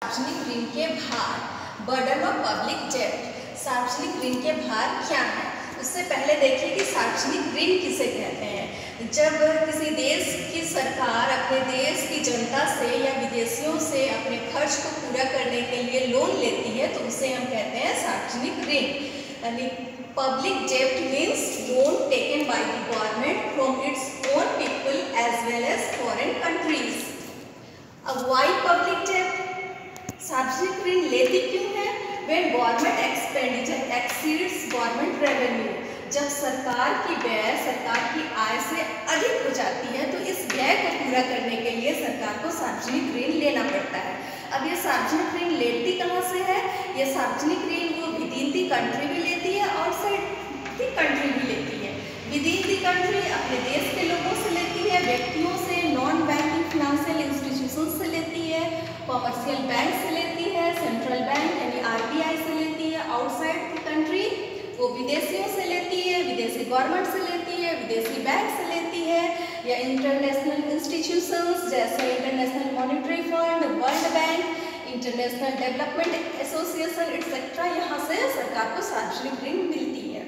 सार्वजनिक ऋण के भार, बर्डन ऑफ पब्लिक डेब्ट। सार्वजनिक ऋण के भार क्या है? उससे पहले देखिए कि सार्वजनिक ऋण किसे कहते हैं। जब किसी देश की सरकार अपने देश की जनता से या विदेशियों से अपने खर्च को पूरा करने के लिए लोन लेती है तो उसे हम कहते हैं सार्वजनिक ऋण। यानी पब्लिक डेब्ट means loan taken by the government from its own people as well as foreign countries. अब व्हाई पब्लिक डेब्ट? सार्वजनिक ऋण लेती क्यों है? When government expenditure exceeds government revenue, जब सरकार की व्यय सरकार की आय से अधिक हो जाती है तो इस व्यय को पूरा करने के लिए सरकार को सार्वजनिक ऋण लेना पड़ता है। अब ये सार्वजनिक ऋण लेती कहाँ से है? ये सार्वजनिक ऋण वो विद इन दी कंट्री भी लेती है, आउटसाइड दी कंट्री भी लेती है। विद इन दी कंट्री अपने देश के लोगों से लेती है, व्यक्तियों से, नॉन बैंकिंग फाइनेंशियल इंस्टीट्यूशन से लेती है, कॉमर्शियल बैंक से लेती है, सेंट्रल बैंक यानी आरबीआई से लेती है। आउटसाइड द कंट्री वो विदेशियों से लेती है, विदेशी गवर्नमेंट से लेती है, विदेशी बैंक से लेती है, या इंटरनेशनल इंस्टीट्यूशंस जैसे international monetary fund, world bank, international development association etcetera, यहाँ से सरकार को सार्वजनिक ऋण मिलती है।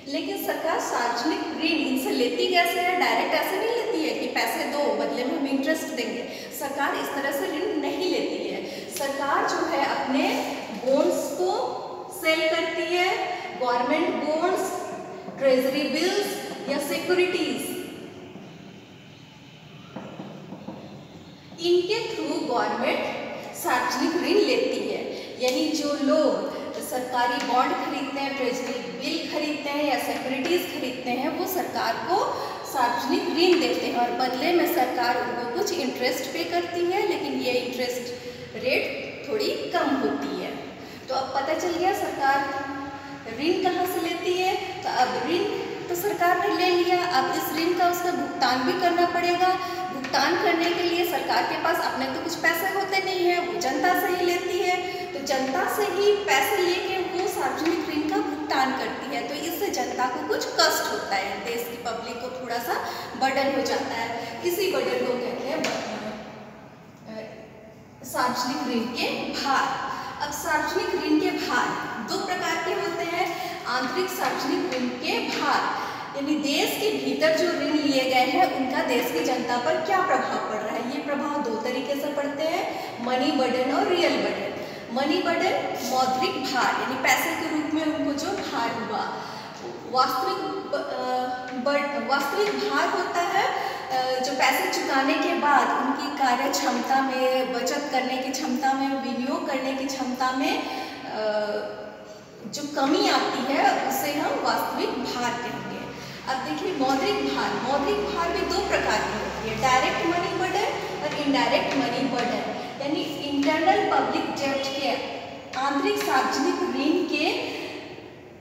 लेकिन सरकार सार्वजनिक ऋण इनसे लेती कैसे है? डायरेक्ट ऐसे नहीं लेती है कि पैसे दो बदले में हम इंटरेस्ट देंगे। सरकार इस तरह से ऋण नहीं लेती है। सरकार जो है अपने बॉन्ड्स को सेल करती है, गवर्नमेंट बॉन्ड्स, ट्रेजरी बिल्स या सिक्योरिटीज, इनके थ्रू गवर्नमेंट सार्वजनिक ऋण लेती है। यानी जो लोग सरकारी बॉन्ड खरीदते हैं, ट्रेजरी बिल खरीदते हैं या सिक्योरिटीज खरीदते हैं वो सरकार को सार्वजनिक ऋण देते हैं और बदले में सरकार उनको कुछ इंटरेस्ट पे करती है, लेकिन ये इंटरेस्ट रेट थोड़ी कम होती है। तो अब पता चल गया सरकार ऋण कहाँ से लेती है। तो अब ऋण तो सरकार ने ले लिया, अब इस ऋण का उसका भुगतान भी करना पड़ेगा। भुगतान करने के लिए सरकार के पास अपने तो कुछ पैसे होते नहीं है, वो जनता से ही लेती है। तो जनता से ही पैसे लेके वो सार्वजनिक ऋण का भुगतान करती है, तो इससे जनता को कुछ कष्ट होता है, देश की पब्लिक को थोड़ा सा बर्डन हो जाता है। इसी बर्डन को कहते हैं सार्वजनिक ऋण के भार। अब सार्वजनिक ऋण के भार दो प्रकार के होते हैं। आंतरिक सार्वजनिक ऋण के भार यानी देश के भीतर जो ऋण लिए गए हैं उनका देश की जनता पर क्या प्रभाव पड़ रहा है। ये प्रभाव दो तरीके से पड़ते हैं, मनी बर्डन और रियल बर्डन। मनी बर्डन मौद्रिक भार यानी पैसे के रूप में उनको जो भार हुआ। वास्तविक भार होता है जो पैसे चुकाने के बाद उनकी कार्य क्षमता में, बचत करने की क्षमता में, विनियोग करने की क्षमता में जो कमी आती है उसे हम वास्तविक भार कहेंगे। अब देखिए मौद्रिक भार भी दो प्रकार की होती है, डायरेक्ट मनी बर्डन और इनडायरेक्ट मनी बर्डन। यानी इंटरनल पब्लिक डेब्ट के आंतरिक सार्वजनिक ऋण के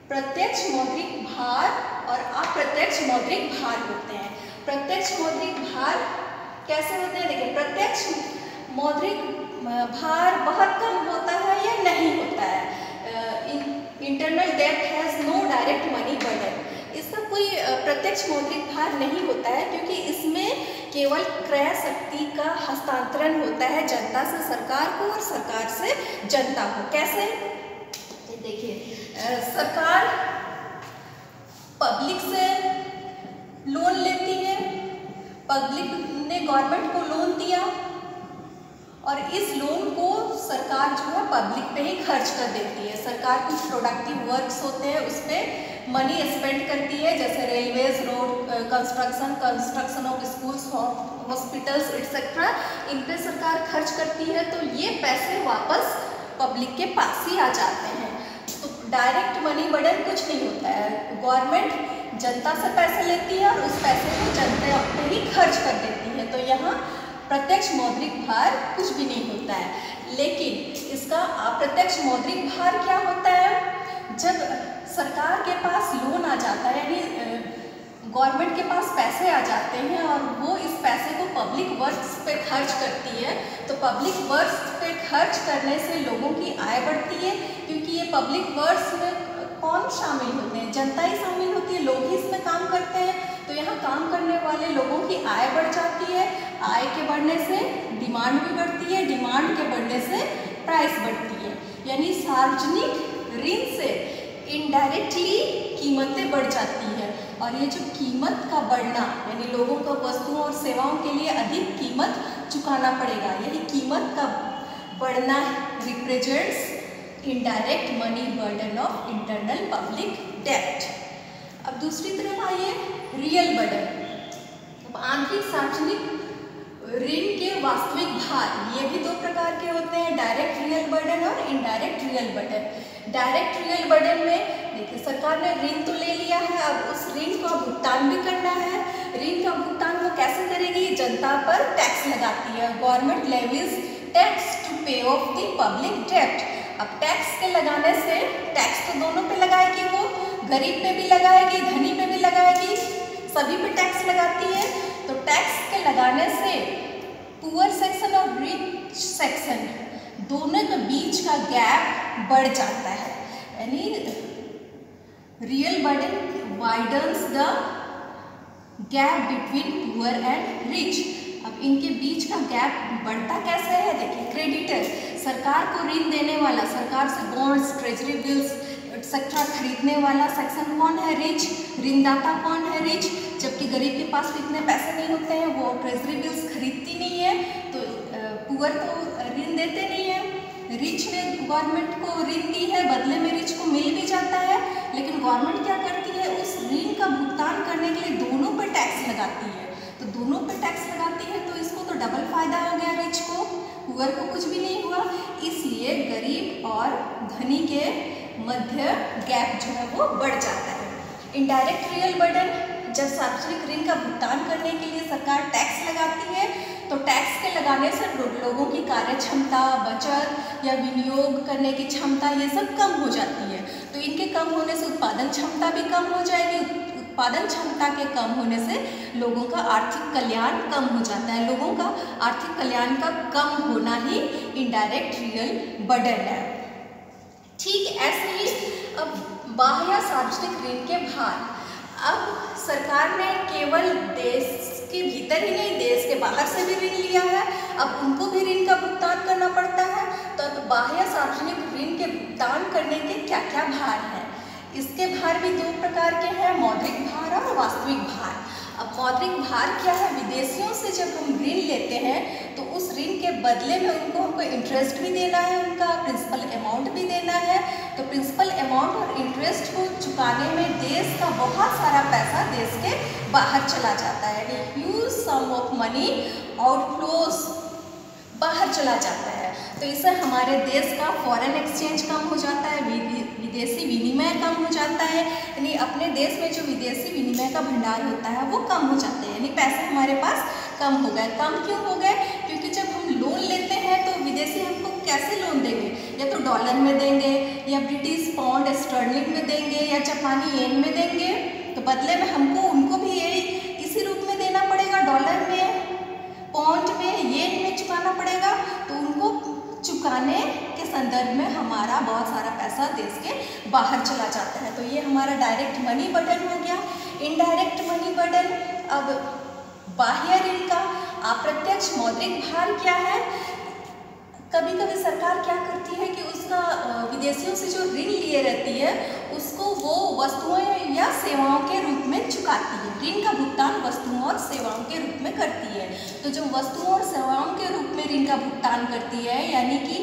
प्रत्यक्ष मौद्रिक भार और अप्रत्यक्ष मौद्रिक भार होते हैं। प्रत्यक्ष मौद्रिक भार कैसे होते हैं? देखिए प्रत्यक्ष मौद्रिक भार बहुत कम होता है या नहीं होता है। इंटरनल डेब्ट has no direct money burden. इसका कोई प्रत्यक्ष मौद्रिक भार नहीं होता है क्योंकि इसमें केवल क्रय शक्ति का हस्तांतरण होता है जनता से सरकार को और सरकार से जनता को। कैसे? देखिए सरकार पब्लिक से लोन लेती है, पब्लिक ने गवर्नमेंट को लोन दिया और इस लोन को सरकार जो है पब्लिक पे ही खर्च कर देती है। सरकार कुछ प्रोडक्टिव वर्क्स होते हैं उस पर मनी स्पेंड करती है, जैसे railways, road construction of schools, hospitals etcetera, इन पे सरकार खर्च करती है। तो ये पैसे वापस पब्लिक के पास ही आ जाते हैं। तो डायरेक्ट मनी बर्डन कुछ नहीं होता है। गवर्नमेंट जनता से पैसे लेती है और उस पैसे को जनता पे ही खर्च कर देती है। तो यहाँ प्रत्यक्ष मौद्रिक भार कुछ भी नहीं होता है। लेकिन इसका अप्रत्यक्ष मौद्रिक भार क्या होता है? जब सरकार के पास लोन आ जाता है यानी गवर्नमेंट के पास पैसे आ जाते हैं और वो इस पैसे को पब्लिक वर्क्स पे खर्च करती है, तो पब्लिक वर्क्स पे खर्च करने से लोगों की आय बढ़ती है क्योंकि ये पब्लिक वर्क्स में कौन शामिल होते हैं? जनता ही शामिल होती है, लोग ही इसमें काम करते हैं। तो यहाँ काम करने वाले लोगों की आय बढ़ जाती है, आय के बढ़ने से डिमांड भी बढ़ती है, डिमांड के बढ़ने से प्राइस बढ़ती है, यानी सार्वजनिक ऋण से इनडायरेक्टली कीमतें बढ़ जाती है। और ये जो कीमत का बढ़ना यानी लोगों को वस्तुओं और सेवाओं के लिए अधिक कीमत चुकाना पड़ेगा, यही कीमत का बढ़ना represents indirect money burden of internal public debt. अब दूसरी तरफ आइए रियल बर्डन। अब आंतरिक सार्वजनिक ऋण के वास्तविक भार, ये भी दो प्रकार के होते हैं, डायरेक्ट रियल बर्डन और indirect real burden. Direct real burden में देखिए सरकार ने ऋण तो ले लिया है, अब उस ऋण का भुगतान भी करना है। ऋण का भुगतान वो कैसे करेगी? जनता पर टैक्स लगाती है। गवर्नमेंट लेवीज टैक्स टू पे ऑफ द पब्लिक डेट। अब टैक्स के लगाने से, टैक्स तो दोनों पे लगाएगी, वो गरीब पे भी लगाएगी, धनी पे भी लगाएगी, सभी पे टैक्स लगाती है। तो टैक्स के लगाने से पुअर सेक्शन और रिच सेक्शन दोनों के बीच का गैप बढ़ जाता है, यानी real burden widens the gap between poor and rich. अब इनके बीच का गैप बढ़ता कैसे है? देखिए क्रेडिटर, सरकार को ऋण देने वाला, सरकार से बॉन्ड्स, ट्रेजरी बिल्स एक्सेट्रा खरीदने वाला सेक्शन कौन है? रिच। ऋणदाता कौन है? रिच। जबकि गरीब के पास इतने पैसे नहीं होते हैं, वो ट्रेजरी बिल्स खरीदती नहीं है, तो पुअर तो ऋण देते नहीं है। रिच ने गवर्नमेंट को ऋण दी है, बदले में रिच को मिल भी जाता है, लेकिन गवर्नमेंट क्या करती है? उस ऋण का भुगतान करने के लिए दोनों पर टैक्स लगाती है। तो दोनों पर टैक्स लगाती है तो इसको तो डबल फायदा हो गया रिच को, पुअर को कुछ भी नहीं हुआ। इसलिए गरीब और धनी के मध्य गैप जो है वो बढ़ जाता है। इनडायरेक्ट रियल बर्डन, जब सार्वजनिक ऋण का भुगतान करने के लिए सरकार टैक्स लगाती है तो टैक्स के लगाने से लोगों की कार्य क्षमता, बचत या विनियोग करने की क्षमता, ये सब कम हो जाती है। तो इनके कम होने से उत्पादन क्षमता भी कम हो जाएगी। उत्पादन क्षमता के कम होने से लोगों का आर्थिक कल्याण कम हो जाता है। लोगों का आर्थिक कल्याण का कम होना ही इनडायरेक्ट रियल बर्डन है। ठीक ऐसे ही अब बाह्य सार्वजनिक ऋण के भार, अब सरकार ने केवल देश के भीतर ही नहीं, देश के बाहर से भी ऋण लिया है, अब उनको भी ऋण का भुगतान करना पड़ता है। तो बाह्य सार्वजनिक ऋण के भुगतान करने के क्या क्या भार हैं? इसके भार भी दो प्रकार के हैं, मौद्रिक भार और वास्तविक भार। अब मौद्रिक भार क्या है? विदेशियों से जब हम ऋण लेते हैं तो उस ऋण के बदले में हमको इंटरेस्ट भी देना है, उनका प्रिंसिपल अमाउंट भी देना है। तो प्रिंसिपल अमाउंट और इंटरेस्ट को चुकाने में देश का बहुत सारा पैसा देश के बाहर चला जाता है, huge sum of money outflows बाहर चला जाता है। तो इससे हमारे देश का फॉरेन एक्सचेंज कम हो जाता है, विदेशी विनिमय कम हो जाता है, यानी अपने देश में जो विदेशी विनिमय का भंडार होता है वो कम हो जाते हैं, यानी पैसे हमारे पास कम हो गए। कम क्यों हो गए? क्योंकि जब हम लोन लेते हैं तो विदेशी हमको कैसे लोन देंगे? या तो डॉलर में देंगे, या ब्रिटिश पाउंड स्टर्लिंग में देंगे, या जापानी येन में देंगे। तो बदले में हमको उनको भी यही इसी रूप में देना पड़ेगा, डॉलर में, पाउंड में, येन में चुकाना पड़ेगा। तो उनको चुकाने के संदर्भ में हमारा बहुत सारा पैसा देश के बाहर चला जाता है। तो ये हमारा डायरेक्ट मनी बर्डन हो गया। इनडायरेक्ट मनी बर्डन, अब बाह्य ऋण का अप्रत्यक्ष मौद्रिक भार क्या है? कभी कभी सरकार क्या करती है कि उसका विदेशियों से जो ऋण लिए रहती है उसको वो वस्तुओं या सेवाओं के रूप में चुकाती है। ऋण का भुगतान वस्तुओं और सेवाओं के रूप में करती है। तो जब वस्तुओं और सेवाओं के रूप में ऋण का भुगतान करती है, यानी कि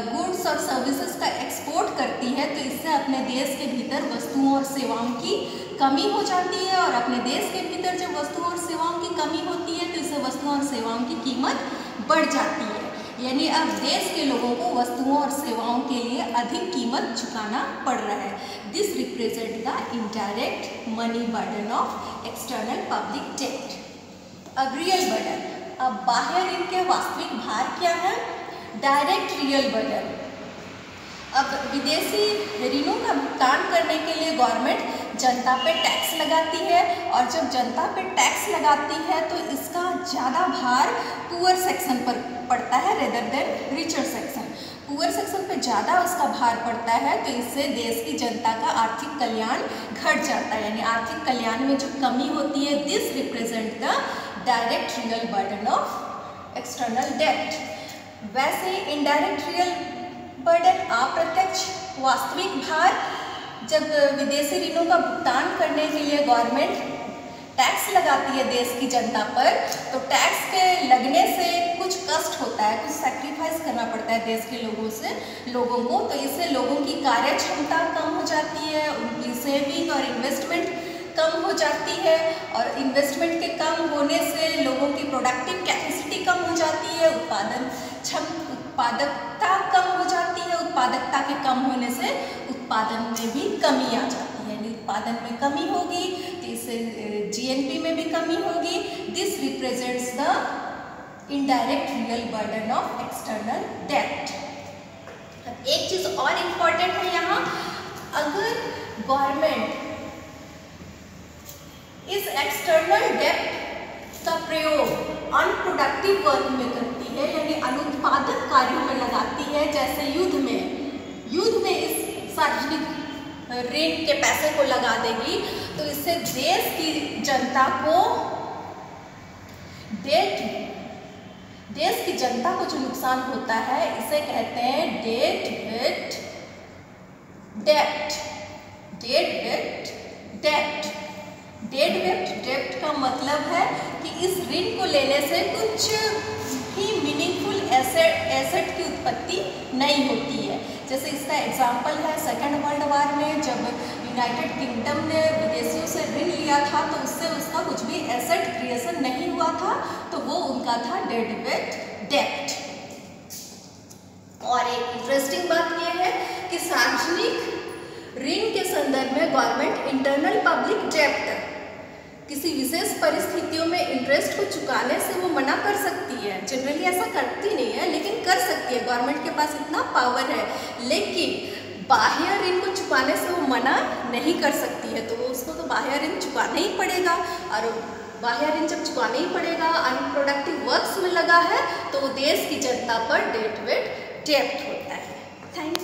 गुड्स और सर्विसेज का एक्सपोर्ट करती है, तो इससे अपने देश के भीतर वस्तुओं और सेवाओं की कमी हो जाती है। और अपने देश के भीतर जब वस्तुओं और सेवाओं की कमी होती है तो इससे वस्तुओं और सेवाओं की कीमत बढ़ जाती है, यानी अब देश के लोगों को वस्तुओं और सेवाओं के लिए अधिक कीमत चुकाना पड़ रहा है। This represent the indirect money burden of external public debt. अब रियल बर्डन, अब बाह्य ऋण के वास्तविक भार क्या है? डायरेक्ट रियल बर्डन, अब विदेशी ऋणों का भुगतान करने के लिए गवर्नमेंट जनता पे टैक्स लगाती है, और जब जनता पे टैक्स लगाती है तो इसका ज़्यादा भार पुअर सेक्शन पर पड़ता है rather than richer section. Poor section पे ज़्यादा उसका भार पड़ता है, तो इससे देश की जनता का आर्थिक कल्याण घट जाता है, यानी आर्थिक कल्याण में जो कमी होती है। This represent the direct real burden of external debt. वैसे इनडायरेक्ट रियल अप्रत्यक्ष वास्तविक भार। जब विदेशी ऋणों का भुगतान करने के लिए गवर्नमेंट टैक्स लगाती है देश की जनता पर, तो टैक्स के लगने से कुछ कष्ट होता है, कुछ सैक्रिफाइस करना पड़ता है देश के लोगों को। तो इससे लोगों की कार्य क्षमता कम हो जाती है, उनकी सेविंग और इन्वेस्टमेंट कम हो जाती है, और इन्वेस्टमेंट के कम होने से लोगों की प्रोडक्टिव कैपेसिटी कम हो जाती है, उत्पादकता कम हो जाती है। उत्पादकता के कम होने से उत्पादन में भी कमी आ जाती है, उत्पादन में कमी होगी तो इससे जीएनपी में भी कमी होगी। This represents the indirect real burden of external debt. एक चीज और इम्पॉर्टेंट है यहाँ, अगर गवर्नमेंट इस एक्सटर्नल डेट का प्रयोग अनप्रोडक्टिव वर्क में करती है, यानी अनुत्पादक कार्यों में लगाती है, जैसे युद्ध में इस सार्वजनिक ऋण के पैसे को लगा देगी, तो इससे देश की जनता को जो नुकसान होता है, इसे कहते हैं डेट वेट डेट का मतलब है कि इस ऋण को लेने से कुछ ही मीनिंगफुल एसेट की उत्पत्ति नहीं होती है। जैसे इसका एग्जाम्पल है सेकेंड वर्ल्ड वॉर में, जब यूनाइटेड किंगडम ने विदेशियों से ऋण लिया था तो उससे उसका कुछ भी एसेट क्रिएशन नहीं हुआ था, तो वो उनका था डेड वेट डेट। और एक इंटरेस्टिंग बात यह है कि सार्वजनिक ऋण के संदर्भ में गवर्नमेंट इंटरनल पब्लिक डेट किसी विशेष परिस्थितियों में इंटरेस्ट को चुकाने से वो मना कर सकती है। जनरली ऐसा करती नहीं है, लेकिन कर सकती है, गवर्नमेंट के पास इतना पावर है। लेकिन बाह्य ऋण को चुकाने से वो मना नहीं कर सकती है, तो वो उसको तो बाह्य ऋण चुकाना ही पड़ेगा, और बाह्य ऋण जब चुकाना ही पड़ेगा, अनप्रोडक्टिव वर्क्स में लगा है, तो वो देश की जनता पर डेट वेट डेट होता है। Thank you.